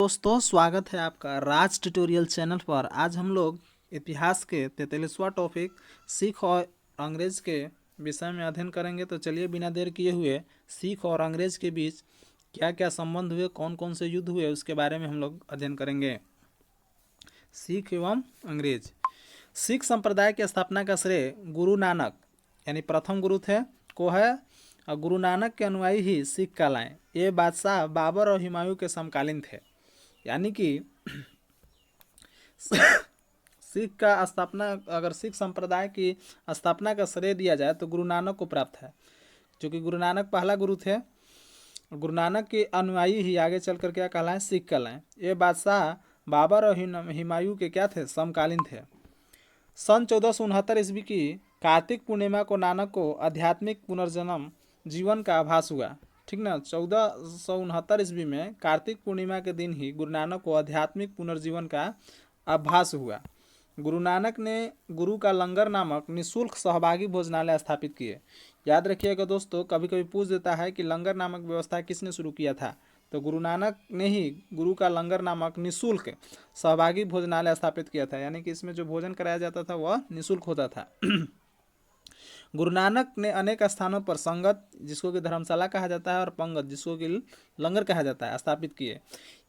दोस्तों, स्वागत है आपका राज ट्यूटोरियल चैनल पर। आज हम लोग इतिहास के 43वां टॉपिक सिख और अंग्रेज के विषय में अध्ययन करेंगे। तो चलिए बिना देर किए हुए सिख और अंग्रेज के बीच क्या क्या संबंध हुए, कौन कौन से युद्ध हुए, उसके बारे में हम लोग अध्ययन करेंगे। सिख एवं अंग्रेज। सिख संप्रदाय की स्थापना का श्रेय गुरु नानक यानी प्रथम गुरु थे को है, और गुरु नानक के अनुयायी ही सिख कहलाएं। ये बादशाह बाबर और हुमायूं के समकालीन थे। यानी कि सिख का स्थापना, अगर सिख संप्रदाय की स्थापना का श्रेय दिया जाए तो गुरु नानक को प्राप्त है, क्योंकि गुरु नानक पहला गुरु थे। गुरु नानक के अनुयायी ही आगे चल कर क्या कहलाएं, सिख कहलाएं। ये बादशाह बाबर और हुमायूं के क्या थे, समकालीन थे। सन 1469 ईस्वी की कार्तिक पूर्णिमा को नानक को आध्यात्मिक पुनर्जन्म जीवन का आभास हुआ। ठीक ना, 1469 ईस्वी में कार्तिक पूर्णिमा के दिन ही गुरु नानक को आध्यात्मिक पुनर्जीवन का आभास हुआ। गुरु नानक ने गुरु का लंगर नामक निःशुल्क सहभागी भोजनालय स्थापित किए। याद रखिएगा दोस्तों, कभी कभी पूछ देता है कि लंगर नामक व्यवस्था किसने शुरू किया था, तो गुरु नानक ने ही गुरु का लंगर नामक निःशुल्क सहभागी भोजनालय स्थापित किया था। यानी कि इसमें जो भोजन कराया जाता था वह निःशुल्क होता था। गुरु नानक ने अनेक स्थानों पर संगत, जिसको कि धर्मशाला कहा जाता है, और पंगत, जिसको कि लंगर कहा जाता है, स्थापित किए।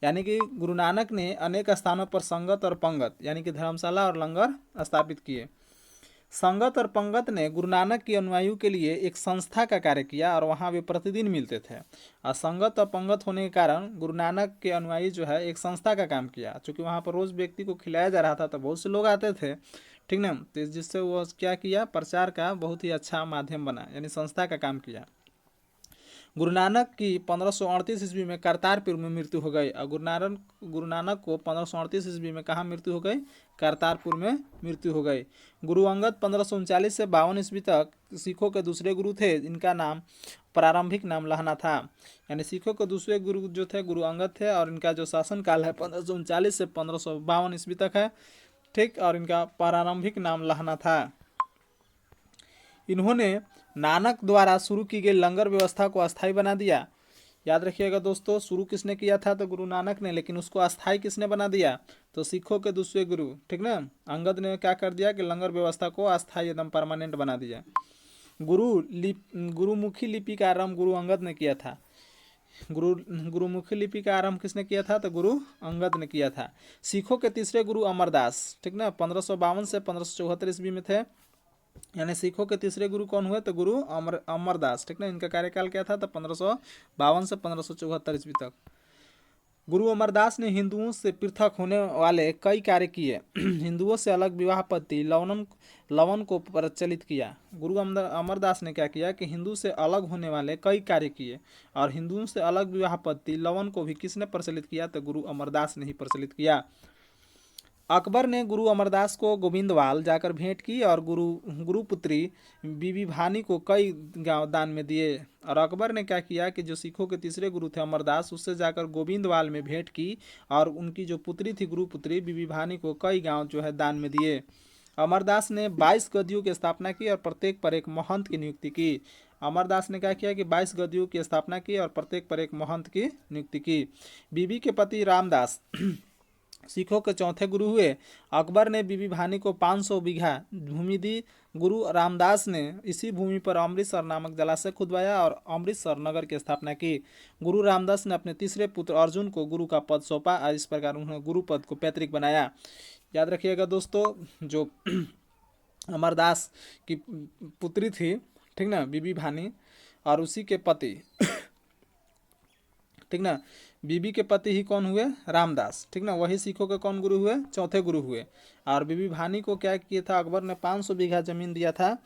यानी कि गुरु नानक ने अनेक स्थानों पर संगत और पंगत यानी कि धर्मशाला और लंगर स्थापित किए। संगत और पंगत ने गुरु नानक के अनुयायियों के लिए एक संस्था का कार्य किया और वहाँ वे प्रतिदिन मिलते थे। और संगत और पंगत होने के कारण गुरु नानक के अनुयायी जो है एक संस्था का काम किया, क्योंकि वहाँ पर रोज़ व्यक्ति को खिलाया जा रहा था, तो बहुत से लोग आते थे। ठीक ना, तो जिससे वो क्या किया, प्रचार का बहुत ही अच्छा माध्यम बना, यानी संस्था का काम किया। गुरु नानक की 1538 ईस्वी में करतारपुर में मृत्यु हो गई। और गुरु नानक को 1538 ईस्वी में कहाँ मृत्यु हो गई, करतारपुर में मृत्यु हो गई। गुरु अंगद 1539 से 52 ईस्वी तक सिखों के दूसरे गुरु थे। इनका नाम, प्रारंभिक नाम लहना था। यानी सिखों के दूसरे गुरु जो थे गुरु अंगद थे, और इनका जो शासन काल है 1539 से 1552 ईस्वी तक है। ठीक, और इनका प्रारंभिक नाम लहना था। इन्होंने नानक द्वारा शुरू की गई लंगर व्यवस्था को अस्थायी बना दिया। याद रखिएगा दोस्तों, शुरू किसने किया था, तो गुरु नानक ने, लेकिन उसको अस्थायी किसने बना दिया, तो सिखों के दूसरे गुरु, ठीक ना, अंगद ने क्या कर दिया कि लंगर व्यवस्था को अस्थायी एकदम परमानेंट बना दिया। गुरुमुखी लिपि का आरंभ गुरु अंगद ने किया था। गुरुमुखी लिपि का आरंभ किसने किया था, तो गुरु अंगद ने किया था। सिखों के तीसरे गुरु अमरदास, ठीक ना, 1552 से 1574 ईस्वी में थे। यानी सिखों के तीसरे गुरु कौन हुए, तो गुरु अमरदास। ठीक ना, इनका कार्यकाल क्या था, तो 1552 से 1574 ईस्वी तक। गुरु अमरदास ने हिंदुओं से पृथक होने वाले कई कार्य किए। हिंदुओं से अलग विवाह पद्धति लवन को प्रचलित किया। गुरु अमरदास ने क्या किया कि हिंदू से अलग होने वाले कई कार्य किए, और हिंदुओं से अलग विवाह पद्धति लवन को भी किसने प्रचलित किया, तो गुरु अमरदास ने ही प्रचलित किया। अकबर ने गुरु अमरदास को गोविंदवाल जाकर भेंट की, और गुरुपुत्री बीबी भानी को कई गांव दान में दिए। और अकबर ने क्या किया कि जो सिखों के तीसरे गुरु थे अमरदास, उससे जाकर गोविंदवाल में भेंट की, और उनकी जो पुत्री थी गुरुपुत्री बीबी भानी को कई गांव जो है दान में दिए। अमरदास ने 22 गद्दियों की स्थापना की और प्रत्येक पर एक महंत की नियुक्ति की। अमरदास ने क्या किया कि 22 गद्दियों की स्थापना की और प्रत्येक पर एक महंत की नियुक्ति की। बीबी के पति रामदास सिखों के चौथे गुरु हुए। अकबर ने बीबी भानी को 500 बीघा भूमि दी। गुरु रामदास ने इसी भूमि पर अमृतसर नामक जलाशय खुदवाया और अमृतसर नगर की स्थापना की। गुरु रामदास ने अपने तीसरे पुत्र अर्जुन को गुरु का पद सौंपा, और इस प्रकार उन्होंने गुरु पद को पैतृक बनाया। याद रखिएगा दोस्तों, जो अमरदास की पुत्री थी, ठीक ना, बीबी भानी, और उसी के पति, ठीक ना, बीबी के पति ही कौन हुए, रामदास। ठीक ना, वही सिखों के कौन गुरु हुए, चौथे गुरु हुए। और बीबी भानी को क्या किया था, अकबर ने 500 बीघा जमीन दिया था,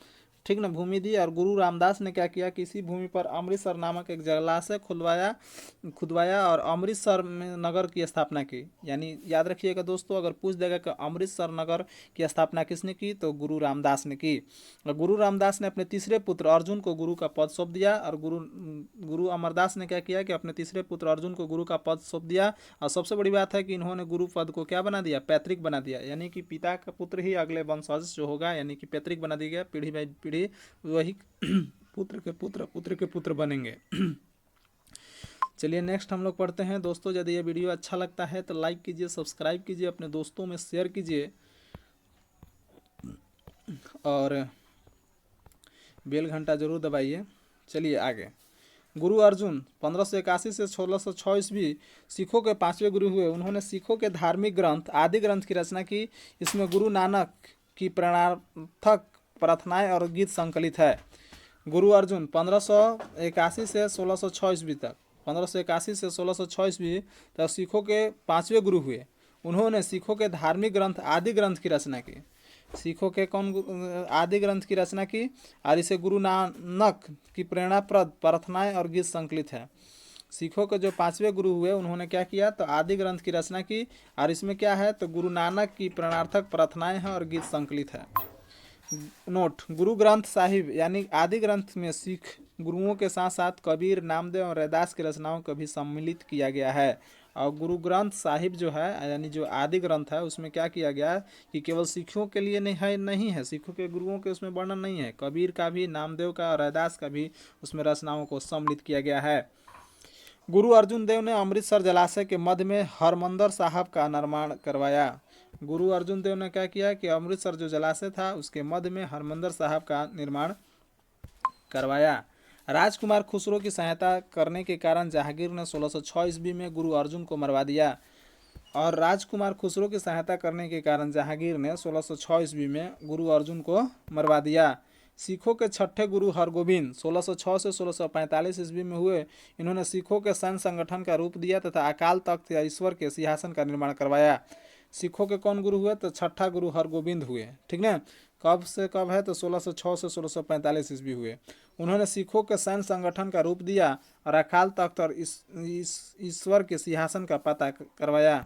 ठीक ना, भूमि दी। और गुरु रामदास ने क्या किया कि इसी भूमि पर अमृतसर नामक एक जलाशय खुदवाया और अमृतसर में नगर की स्थापना की। यानी याद रखिएगा दोस्तों, अगर पूछ देगा कि अमृतसर नगर की स्थापना किसने की, तो गुरु रामदास ने की। और गुरु रामदास ने अपने तीसरे पुत्र अर्जुन को गुरु का पद सौंप दिया। और गुरु अमरदास ने क्या किया कि अपने तीसरे पुत्र अर्जुन को गुरु का पद सौंप दिया। और सबसे बड़ी बात है कि इन्होंने गुरु पद को क्या बना दिया, पैतृक बना दिया। यानी कि पिता का पुत्र ही अगले वंशज जो होगा, यानी कि पैतृक बना दिया, पीढ़ी बाई वही पुत्र के पुत्र पुत्र के पुत्र बनेंगे। चलिए नेक्स्ट हम लोग पढ़ते हैं दोस्तों। यदि ये वीडियो अच्छा लगता है तो लाइक कीजिए, सब्सक्राइब कीजिए, अपने दोस्तों में शेयर कीजिए और बेल घंटा जरूर दबाइए। चलिए आगे। गुरु अर्जुन 1581 से 1606 ईस्वी सिखों के पांचवें गुरु हुए। उन्होंने सिखों के धार्मिक ग्रंथ आदि ग्रंथ की रचना की। इसमें गुरु नानक की प्रेरणार्थक प्रार्थनाएं और गीत संकलित है। गुरु अर्जुन 1581 से 1606 ईस्वी तक 1581 से 1606 ईस्वी तक सिखों के पांचवें गुरु हुए। उन्होंने सिखों के धार्मिक ग्रंथ आदि ग्रंथ की रचना की। सिखों के आदि ग्रंथ की रचना की और इसे गुरु नानक की प्रेरणाप्रद प्रार्थनाएं और गीत संकलित है। सिखों के जो पांचवें गुरु हुए उन्होंने क्या किया तो आदि ग्रंथ की रचना की और इसमें क्या है तो गुरु नानक की प्रेरणार्थक प्रार्थनाएं हैं और गीत संकलित है। नोट, गुरु ग्रंथ साहिब यानी आदि ग्रंथ में सिख गुरुओं के साथ साथ कबीर, नामदेव और रैदास की रचनाओं को भी सम्मिलित किया गया है। और गुरु ग्रंथ साहिब जो है यानी जो आदि ग्रंथ है उसमें क्या किया गया कि केवल सिखों के लिए नहीं है, सिखों के गुरुओं के उसमें वर्णन नहीं है, कबीर का भी, नामदेव का और रैदास का भी उसमें रचनाओं को सम्मिलित किया गया है। गुरु अर्जुन देव ने अमृतसर जलाशय के मध्य में हरमंदर साहब का निर्माण करवाया। गुरु अर्जुन देव ने क्या किया कि अमृतसर जो जलाशय था उसके मध्य में हरमंदर साहब का निर्माण करवाया। राजकुमार खुसरो की सहायता करने के कारण जहांगीर ने 1606 ईस्वी में गुरु अर्जुन को मरवा दिया। और राजकुमार खुसरो की सहायता करने के कारण जहांगीर ने 1606 ईस्वी में गुरु अर्जुन को मरवा दिया। सिखों के छठे गुरु हरगोविंद 1606 से 1645 ईस्वी में हुए। इन्होंने सिखों के सैन्य संगठन का रूप दिया तथा अकाल तख्त या ईश्वर के सिंहासन का निर्माण करवाया। सिखों के कौन गुरु हुए तो छठा गुरु हरगोविंद हुए। ठीक ना, कब से कब है तो 1606 से 1645 ईस्वी हुए। उन्होंने सिखों के सैन्य संगठन का रूप दिया और अकाल तख्त और ईश्वर के सिंहासन का पता करवाया।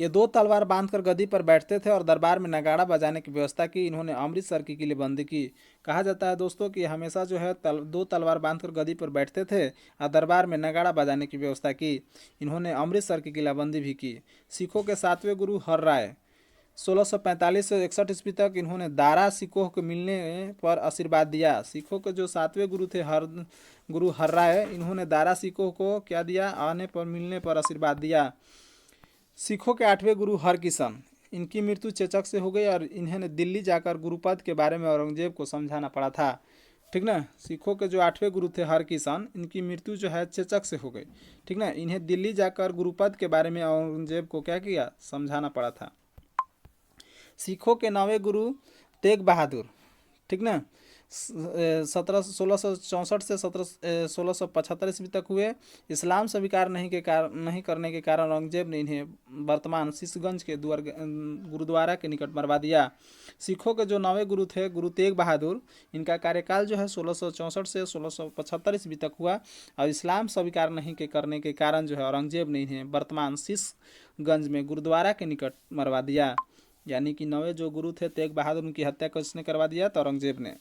ये दो तलवार बांधकर गद्दी पर बैठते थे और दरबार में नगाड़ा बजाने की व्यवस्था की। इन्होंने अमृतसर की किलेबंदी की। कहा जाता है दोस्तों कि हमेशा जो है दो तलवार बांधकर गद्दी पर बैठते थे और दरबार में नगाड़ा बजाने की व्यवस्था की। इन्होंने अमृतसर की किलेबंदी भी की। सिखों के सातवें गुरु हर राय 1645 से 61 ईस्वी तक इन्होंने दारा सिखों के मिलने पर आशीर्वाद दिया। सिखों के जो सातवें गुरु थे गुरु हर राय, इन्होंने दारा सिखों को क्या दिया, आने पर मिलने पर आशीर्वाद दिया। सिखों के आठवें गुरु हरकिशन, इनकी मृत्यु चेचक से हो गई और इन्हें दिल्ली जाकर गुरुपद के बारे में औरंगजेब को समझाना पड़ा था। ठीक ना, सिखों के जो आठवें गुरु थे हरकिशन, इनकी मृत्यु जो है चेचक से हो गई। ठीक ना, इन्हें दिल्ली जाकर गुरुपद के बारे में औरंगजेब को क्या किया, समझाना पड़ा था। सिखों के नौवें गुरु तेग बहादुर, ठीक ना, 1664 से 1675 ईस्वी तक हुए। इस्लाम स्वीकार नहीं करने के कारण औरंगजेब ने इन्हें वर्तमान शीशगंज के गुरुद्वारा के निकट मरवा दिया। सिखों के जो नौवें गुरु थे गुरु तेग बहादुर, इनका कार्यकाल जो है 1664 से 1675 ईस्वी तक हुआ और इस्लाम स्वीकार नहीं करने के कारण जो है औरंगजेब ने इन्हें वर्तमान शीशगंज में गुरुद्वारा के निकट मरवा दिया। यानी कि नवे जो गुरु थे तेग बहादुर, उनकी हत्या किसने करवा दिया तो औरंगजेब ने।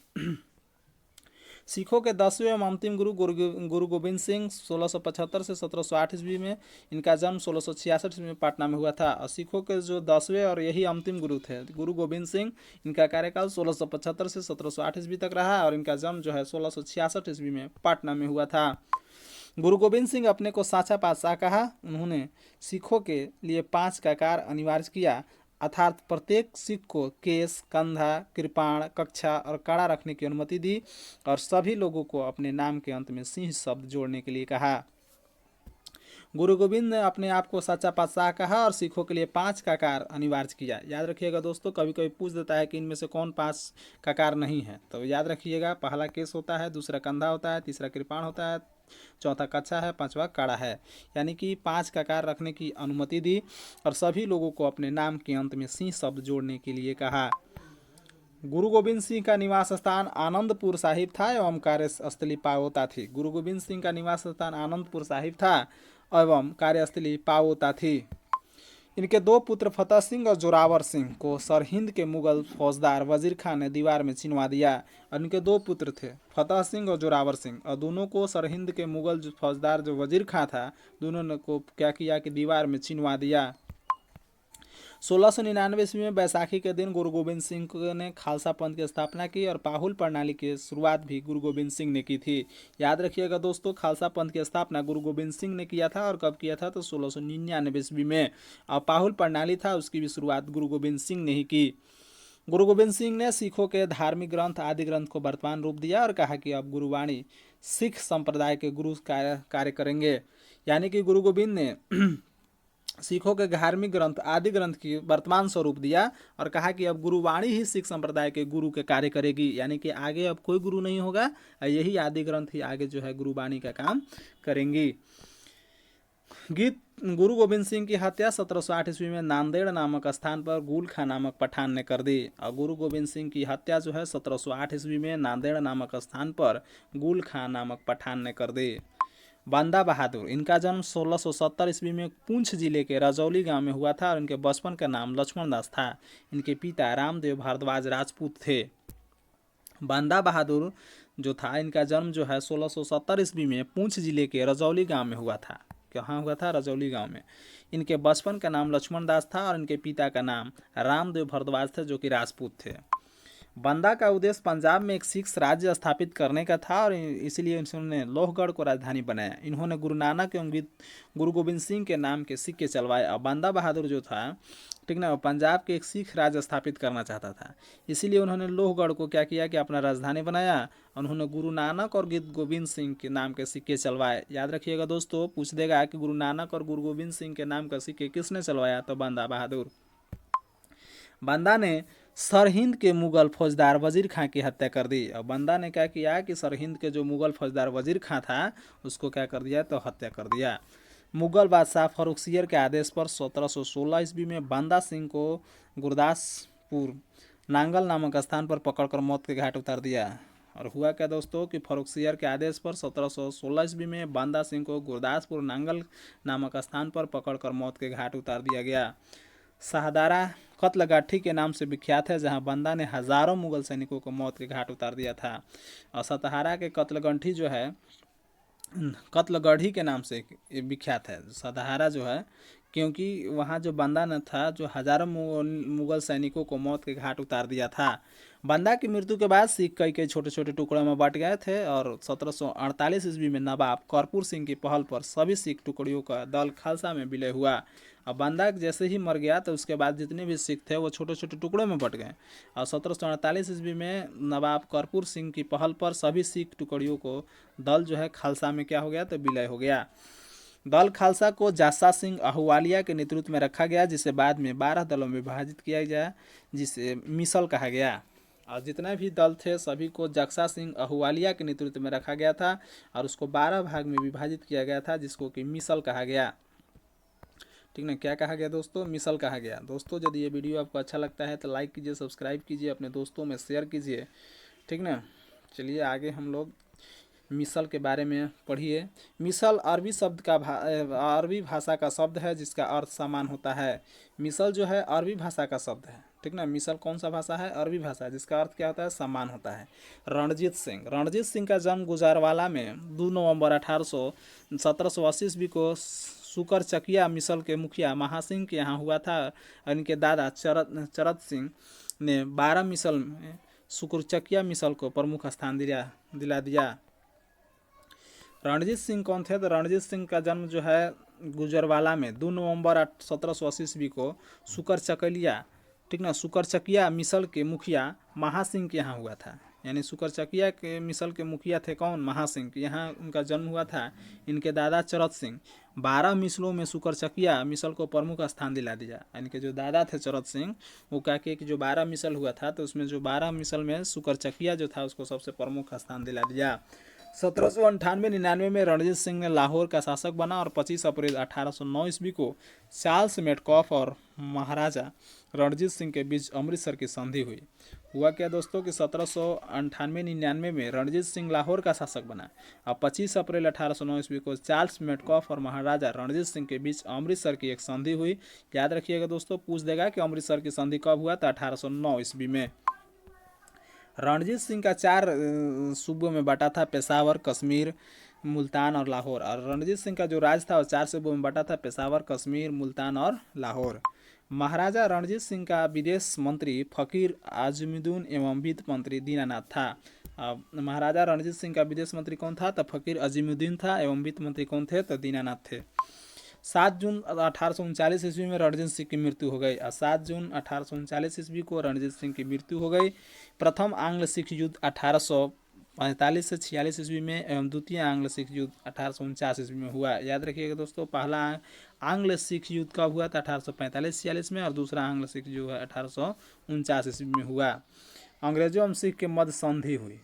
सिखों के 10वें एवं अंतिम गुरु गुरु गोविंद सिंह 1675 से 1708 ईस्वी में, इनका जन्म 1666 ईस्वी में पटना में हुआ था। और सिखों के जो 10वें और यही अंतिम गुरु थे गुरु गोविंद सिंह, इनका कार्यकाल 1675 से 1708 ईस्वी तक रहा और इनका जन्म जो है 1666 ईस्वी में पटना में हुआ था। गुरु गोविंद सिंह अपने को साचा पातशाह कहा। उन्होंने सिखों के लिए 5 ककार अनिवार्य किया, अर्थात प्रत्येक सिख को केस, कंधा, कृपाण, कक्षा और कड़ा रखने की अनुमति दी और सभी लोगों को अपने नाम के अंत में सिंह शब्द जोड़ने के लिए कहा। गुरु गोविंद ने अपने आप को सच्चा पातशाह कहा और सिखों के लिए 5 ककार अनिवार्य किया। याद रखिएगा दोस्तों, कभी कभी पूछ देता है कि इनमें से कौन 5 ककार नहीं है, तो याद रखिएगा, पहला केस होता है, दूसरा कंधा होता है, तीसरा कृपाण होता है, चौथा कच्छा है, 5वां काड़ा है। यानी कि 5 ककार रखने की अनुमति दी और सभी लोगों को अपने नाम के अंत में सिंह शब्द जोड़ने के लिए कहा। गुरु गोविंद सिंह का निवास स्थान आनंदपुर साहिब था एवं कार्यस्थली पावोता थी। गुरु गोविंद सिंह का निवास स्थान आनंदपुर साहिब था एवं कार्यस्थली पावोता थी। इनके 2 पुत्र फतेह सिंह और जोरावर सिंह को सरहिंद के मुगल फौजदार वजीर खान ने दीवार में चिनवा दिया। और इनके 2 पुत्र थे फतेह सिंह और जोरावर सिंह, और दोनों को सरहिंद के मुगल फौजदार जो वजीर खान था, दोनों ने को क्या किया कि दीवार में चिनवा दिया। 1699 ईस्वी में बैसाखी के दिन गुरु गोविंद सिंह ने खालसा पंथ की स्थापना की और पाहुल प्रणाली की शुरुआत भी गुरु गोविंद सिंह ने की थी। याद रखिएगा दोस्तों, खालसा पंथ की स्थापना गुरु गोविंद सिंह ने किया था और कब किया था, तो 1699 ईस्वी में। और पाहुल प्रणाली था, उसकी भी शुरुआत गुरु गोविंद सिंह ने ही की। गुरु गोविंद सिंह ने सिखों के धार्मिक ग्रंथ आदि ग्रंथ को वर्तमान रूप दिया और कहा कि अब गुरुवाणी सिख संप्रदाय के गुरु कार्य करेंगे। यानी कि गुरु गोविंद ने सिखों के धार्मिक ग्रंथ आदि ग्रंथ की वर्तमान स्वरूप दिया और कहा कि अब गुरुवाणी ही सिख संप्रदाय के गुरु के कार्य करेगी। यानी कि आगे अब कोई गुरु नहीं होगा, यही आदि ग्रंथ ही आगे जो है गुरुवाणी का काम करेंगी। गीत गुरु गोविंद सिंह की हत्या 1708 ईस्वी में नांदेड़ नामक स्थान पर गुल खां नामक पठान ने कर दी। और गुरु गोविंद सिंह की हत्या जो है 1708 ईस्वी में नांदेड़ नामक स्थान पर गुल खां नामक पठान ने कर दी। बंदा बहादुर, इनका जन्म 1670 ईस्वी में पुंछ जिले के रजौली गांव में हुआ था और इनके बचपन का नाम लक्ष्मण दास था। इनके पिता रामदेव भारद्वाज राजपूत थे। बंदा बहादुर जो था, इनका जन्म जो है 1670 ईस्वी में पुंछ जिले के रजौली गांव में हुआ था। कहाँ हुआ था? रजौली गांव में। इनके बचपन का नाम लक्ष्मण दास था और इनके पिता का नाम रामदेव भारद्वाज थे, जो कि राजपूत थे। बंदा का उद्देश्य पंजाब में एक सिख राज्य स्थापित करने का था और इसलिए इन्होंने लोहगढ़ को राजधानी बनाया। इन्होंने गुरु नानक एवं गुरु गोविंद सिंह के नाम के सिक्के चलवाए। और बंदा बहादुर जो था, ठीक ना, पंजाब के एक सिख राज्य स्थापित करना चाहता था, इसीलिए उन्होंने लोहगढ़ को क्या किया कि अपना राजधानी बनाया। उन्होंने गुरु नानक और गुरु गोविंद सिंह के नाम के सिक्के चलवाए। याद रखिएगा दोस्तों, पूछ देगा कि गुरु नानक और गुरु गोविंद सिंह के नाम का सिक्के किसने चलवाया, तो बंदा बहादुर। बंदा ने सरहिंद के मुगल फौजदार वजीर खां की हत्या कर दी। और बंदा ने क्या किया कि सरहिंद के जो मुगल फौजदार वजीर खां था, उसको क्या कर दिया, तो हत्या कर दिया। मुगल बादशाह फर्रुखसियर के आदेश पर 1716 ईस्वी में बंदा सिंह को गुरदासपुर नांगल नामक स्थान पर पकड़कर मौत के घाट उतार दिया। और हुआ क्या दोस्तों कि फर्रुखसियर के आदेश पर 1716 ईस्वी में बंदा सिंह को गुरदासपुर नांगल नामक स्थान पर पकड़कर मौत के घाट उतार दिया गया। शाहदारा कत्लगाठी के नाम से विख्यात है, जहां बंदा ने हजारों मुगल सैनिकों को मौत के घाट उतार दिया था। और सतहारा के कत्लगंठी जो है, कत्लगढ़ी के नाम से विख्यात है सतहारा जो है, क्योंकि वहाँ जो बंदा न था, जो हजारों मुगल सैनिकों को मौत के घाट उतार दिया था। बंदा की मृत्यु के बाद सिख कई छोटे छोटे टुकड़ों में बट गए थे और 1748 ईस्वी में नवाब कर्पूर सिंह की पहल पर सभी सिख टुकड़ियों का दल खालसा में विलय हुआ। अब बंदा जैसे ही मर गया तो उसके बाद जितने भी सिख थे वो छोटे छोटे टुकड़ों में बट गए। और 1748 ईस्वी में नवाब कर्पूर सिंह की पहल पर सभी सिख टुकड़ियों को दल जो है खालसा में क्या हो गया, तो विलय हो गया। दल खालसा को जासा सिंह अहुवालिया के नेतृत्व में रखा गया, जिसे बाद में 12 दलों में विभाजित किया गया, जिसे मिसल कहा गया। और जितने भी दल थे सभी को जक्सा सिंह अहुवालिया के नेतृत्व में रखा गया था और उसको 12 भाग में विभाजित किया गया था, जिसको कि मिसल कहा गया। ठीक ना, क्या कहा गया दोस्तों? मिसल कहा गया। दोस्तों यदि ये वीडियो आपको अच्छा लगता है तो लाइक कीजिए, सब्सक्राइब कीजिए, अपने दोस्तों में शेयर कीजिए। ठीक ना, चलिए आगे हम लोग मिसल के बारे में पढ़िए। मिसल अरबी शब्द का अरबी भाषा का शब्द है, जिसका अर्थ समान होता है। मिसल जो है अरबी भाषा का शब्द है। ठीक ना, मिसल कौन सा भाषा है? अरबी भाषा, जिसका अर्थ क्या होता है? समान होता है। रणजीत सिंह का जन्म गुजरावाला में 2 नवंबर 1780 ईस्वी को सुकर चकिया मिसल के मुखिया महासिंह के यहाँ हुआ था। इनके दादा चरत सिंह ने 12 मिसल में सुकुरचकिया मिसल को प्रमुख स्थान दिला दिया। रणजीत सिंह कौन थे? तो रणजीत सिंह का जन्म जो है गुजरवाला में 2 नवंबर 1780 ईस्वी को सुकरचकिया, ठीक ना, सुकरचकिया मिसल के मुखिया महासिंह के यहाँ हुआ था। यानी सुकरचकिया के मिसल के मुखिया थे कौन? महासिंह। यहाँ उनका जन्म हुआ था। इनके दादा चरत सिंह 12 मिसलों में सुकरचकिया मिसल को प्रमुख स्थान दिला दिया। इनके जो दादा थे चरत सिंह, वो कहा कि जो 12 मिसल हुआ था तो उसमें जो 12 मिसल में सुकरचकिया जो था उसको सबसे प्रमुख स्थान दिला दिया। 1798-99 में रणजीत सिंह ने लाहौर का शासक बना और 25 अप्रैल 1809 ईस्वी को चार्ल्स मेटकॉफ और महाराजा रणजीत सिंह के बीच अमृतसर की संधि हुई। हुआ क्या दोस्तों कि 1798-99 में रणजीत सिंह लाहौर का शासक बना और 25 अप्रैल 1809 ईस्वी को चार्ल्स मेटकॉफ और महाराजा रणजीत सिंह के बीच अमृतसर की एक संधि हुई। याद रखिएगा दोस्तों, पूछ देगा कि अमृतसर की संधि कब हुआ? तो 1809 ईस्वी में। रणजीत सिंह का 4 सूबों में बटा था, पेशावर, कश्मीर, मुल्तान और लाहौर। और रणजीत सिंह का जो राज था वो 4 सूबों में बटा था, पेशावर, कश्मीर, मुल्तान और लाहौर। महाराजा रणजीत सिंह का विदेश मंत्री फकीर आजमुद्दीन एवं वित्त मंत्री दीनानाथ था। महाराजा रणजीत सिंह का विदेश मंत्री कौन था? तो फकीर अजीमुद्दीन था एवं वित्त मंत्री कौन थे? तो दीनानाथ थे। 7 जून 1839 ईस्वी में रणजीत सिंह की मृत्यु हो गई। 7 जून 1839 ईस्वी को रणजीत सिंह की मृत्यु हो गई। प्रथम आंग्ल सिख युद्ध 1845 से 46 ईस्वी में एवं द्वितीय आंग्ल सिख युद्ध 1849 ईस्वी में हुआ। याद रखिएगा दोस्तों, पहला आंग्ल सिख युद्ध कब हुआ था? 1845-46 में, और दूसरा आंग्ल सिख जो है 1849 ईस्वी में हुआ। अंग्रेजों एवं सिख के मध्य संधि हुई,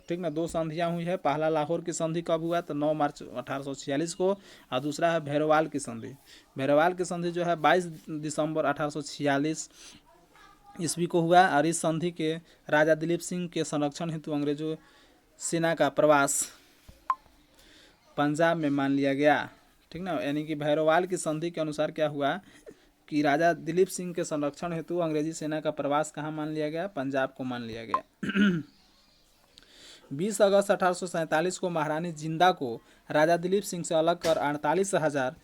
ठीक ना। 2 संधियाँ हुई है। पहला लाहौर की संधि कब हुआ? तो 9 मार्च 1846 को, और दूसरा है भैरवाल की संधि। भैरवाल की संधि जो है 22 दिसंबर 1846 ईस्वी को हुआ। और इस संधि के राजा दिलीप सिंह के संरक्षण हेतु अंग्रेजों सेना का प्रवास पंजाब में मान लिया गया, ठीक ना। यानी कि भैरवाल की संधि के अनुसार क्या हुआ कि राजा दिलीप सिंह के संरक्षण हेतु अंग्रेजी सेना का प्रवास कहाँ मान लिया गया? पंजाब को मान लिया गया। 20 अगस्त 1847 को महारानी जिंदा को राजा दिलीप सिंह से अलग कर 48,000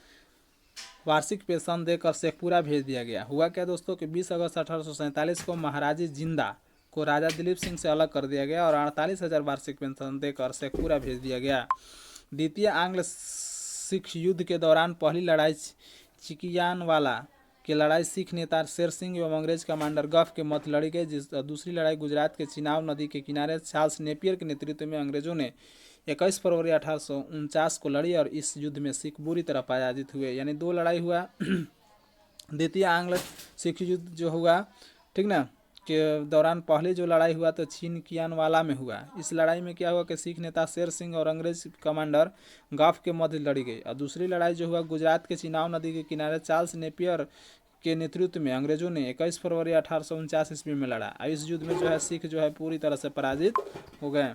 वार्षिक पेंशन देकर शेखपुरा भेज दिया गया। हुआ क्या दोस्तों कि 20 अगस्त 1847 को महाराजी जिंदा को राजा दिलीप सिंह से अलग कर दिया गया और 48,000 वार्षिक पेंशन देकर शेखपुरा भेज दिया गया। द्वितीय आंग्ल सिख युद्ध के दौरान पहली लड़ाई चिकियानवाला की लड़ाई सिख नेता शेर सिंह एवं अंग्रेज कमांडर गफ के मध्य लड़ी गई। दूसरी लड़ाई गुजरात के चिनाब नदी के किनारे चार्ल्स नेपियर के नेतृत्व में अंग्रेजों ने 21 फरवरी 1849 को लड़ी और इस युद्ध में सिख बुरी तरह पराजित हुए। यानी 2 लड़ाई हुआ। द्वितीय आंग्ल सिख युद्ध जो हुआ, ठीक ना, के दौरान पहले जो लड़ाई हुआ तो चिनकियानवाला में हुआ। इस लड़ाई में क्या हुआ कि सिख नेता शेर सिंह और अंग्रेज कमांडर गफ के मध्य लड़ी गई। और दूसरी लड़ाई जो हुआ गुजरात के चिनाब नदी के किनारे चार्ल्स नेपियर के नेतृत्व में अंग्रेजों ने 21 फरवरी 1849 ईस्वी में लड़ा। इस युद्ध में जो है सिख जो है पूरी तरह से पराजित हो गए।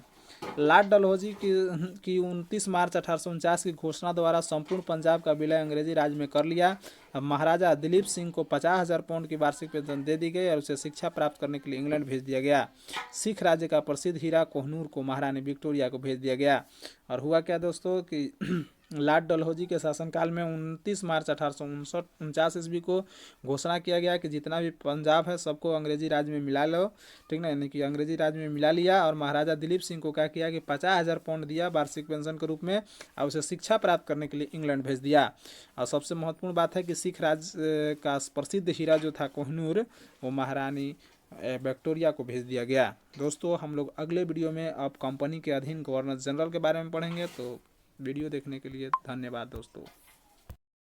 लॉर्ड डलहौजी की 29 मार्च 1849 की घोषणा द्वारा संपूर्ण पंजाब का विलय अंग्रेजी राज में कर लिया। अब महाराजा दिलीप सिंह को 50,000 पाउंड की वार्षिक पेंशन दे दी गई और उसे शिक्षा प्राप्त करने के लिए इंग्लैंड भेज दिया गया। सिख राज्य का प्रसिद्ध हीरा कोहनूर को महारानी विक्टोरिया को भेज दिया गया। और हुआ क्या दोस्तों कि लॉर्ड डलहौजी के शासनकाल में 29 मार्च 1849 ईस्वी को घोषणा किया गया कि जितना भी पंजाब है सबको अंग्रेजी राज में मिला लो, ठीक ना। यानी कि अंग्रेजी राज में मिला लिया और महाराजा दिलीप सिंह को क्या किया कि 50,000 पाउंड दिया वार्षिक पेंशन के रूप में और उसे शिक्षा प्राप्त करने के लिए इंग्लैंड भेज दिया। और सबसे महत्वपूर्ण बात है कि सिख राज का प्रसिद्ध हीरा जो था कोहनूर, वो महारानी विक्टोरिया को भेज दिया गया। दोस्तों, हम लोग अगले वीडियो में अब कंपनी के अधीन गवर्नर जनरल के बारे में पढ़ेंगे। तो वीडियो देखने के लिए धन्यवाद दोस्तों।